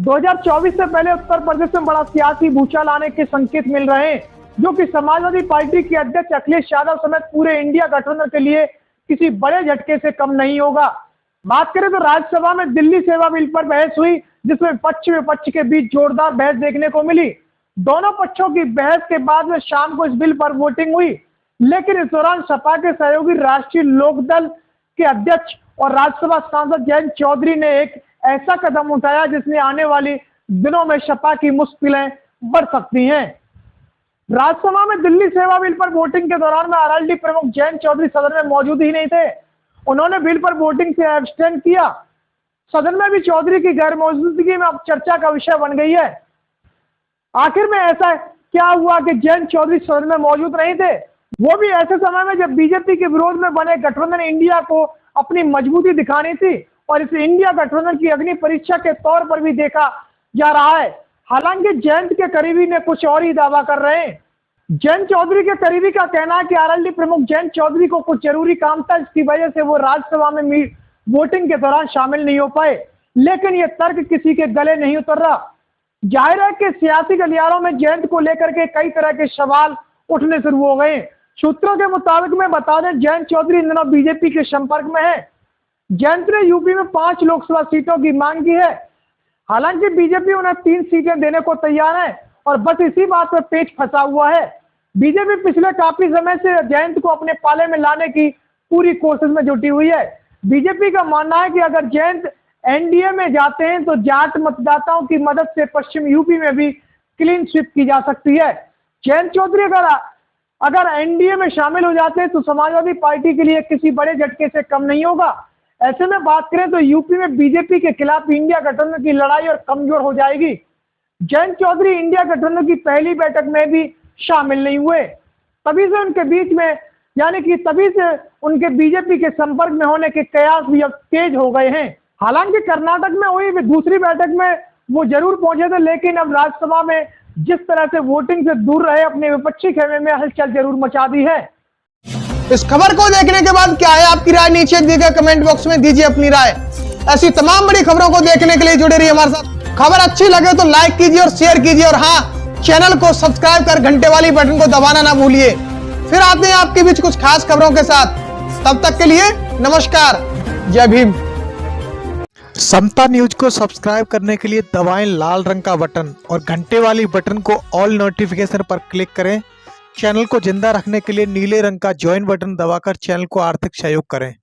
2024 से पहले उत्तर प्रदेश में बड़ा सियासी भूचाल आने के संकेत मिल रहे हैं, जो कि समाजवादी पार्टी के अध्यक्ष अखिलेश यादव समेत पूरे इंडिया गठबंधन के लिए किसी बड़े झटके से कम नहीं होगा। बात करें तो राज्यसभा में दिल्ली सेवा बिल पर बहस हुई, जिसमें पक्ष विपक्ष के बीच जोरदार बहस देखने को मिली। दोनों पक्षों की बहस के बाद में शाम को इस बिल पर वोटिंग हुई, लेकिन इस दौरान सपा के सहयोगी राष्ट्रीय लोकदल के अध्यक्ष और राज्यसभा सांसद जयंत चौधरी ने एक ऐसा कदम उठाया जिसने आने वाले दिनों में सपा की मुश्किलें बढ़ सकती हैं। राज्यसभा में दिल्ली सेवा बिल पर वोटिंग के दौरान में आरएलडी प्रमुख जयंत चौधरी सदन में मौजूद ही नहीं थे। उन्होंने बिल पर वोटिंग से एब्सटेन किया। सदन में भी चौधरी की गैर मौजूदगी में अब चर्चा का विषय बन गई है। आखिर में ऐसा क्या हुआ कि जयंत चौधरी सदन में मौजूद नहीं थे, वो भी ऐसे समय में जब बीजेपी के विरोध में बने गठबंधन इंडिया को अपनी मजबूती दिखानी थी और इस इंडिया गठबंधन की अग्नि परीक्षा के तौर पर भी देखा जा रहा है। हालांकि जयंत के करीबी ने कुछ और ही दावा कर रहे हैं। जयंत चौधरी के करीबी का कहना है कि आरएलडी प्रमुख जयंत चौधरी को कुछ जरूरी काम था, इसकी वजह से वो राज्यसभा में वोटिंग के दौरान शामिल नहीं हो पाए। लेकिन यह तर्क किसी के गले नहीं उतर रहा। जाहिर है कि सियासी गलियारों में जयंत को लेकर के कई तरह के सवाल उठने शुरू हो गए। सूत्रों के मुताबिक मैं बता दें, जयंत चौधरी इन दिनों बीजेपी के संपर्क में है। जयंत ने यूपी में 5 लोकसभा सीटों की मांग की है। हालांकि बीजेपी उन्हें 3 सीटें देने को तैयार है और बस इसी बात पर पेच फंसा हुआ है। बीजेपी पिछले काफी समय से जयंत को अपने पाले में लाने की पूरी कोशिश में जुटी हुई है। बीजेपी का मानना है कि अगर जयंत एनडीए में जाते हैं तो जाट मतदाताओं की मदद से पश्चिम यूपी में भी क्लीन स्वीप की जा सकती है। जयंत चौधरी अगर एनडीए में शामिल हो जाते हैं तो समाजवादी पार्टी के लिए किसी बड़े झटके से कम नहीं होगा। ऐसे में बात करें तो यूपी में बीजेपी के खिलाफ इंडिया गठबंधन की लड़ाई और कमजोर हो जाएगी। जयंत चौधरी इंडिया गठबंधन की पहली बैठक में भी शामिल नहीं हुए, तभी से उनके बीच में तभी से उनके बीजेपी के संपर्क में होने के कयास भी अब तेज हो गए हैं। हालांकि कर्नाटक में हुई दूसरी बैठक में वो जरूर पहुंचे थे, लेकिन अब राज्यसभा में जिस तरह से वोटिंग से दूर रहे, अपने विपक्षी खेमे में हलचल जरूर मचा दी है। इस खबर को देखने के बाद क्या है आपकी राय, नीचे दिए गए कमेंट बॉक्स में दीजिए अपनी राय। ऐसी तमाम बड़ी खबरों को देखने के लिए जुड़े रहिए हमारे साथ। खबर अच्छी लगे तो लाइक कीजिए और शेयर कीजिए, और हाँ, चैनल को सब्सक्राइब कर घंटे वाली बटन को दबाना ना भूलिए। फिर आते हैं आपके बीच कुछ खास खबरों के साथ। तब तक के लिए नमस्कार, जय भीम। समता न्यूज को सब्सक्राइब करने के लिए दबाएं लाल रंग का बटन और घंटे वाली बटन को ऑल नोटिफिकेशन पर क्लिक करें। चैनल को जिंदा रखने के लिए नीले रंग का ज्वाइन बटन दबाकर चैनल को आर्थिक सहयोग करें।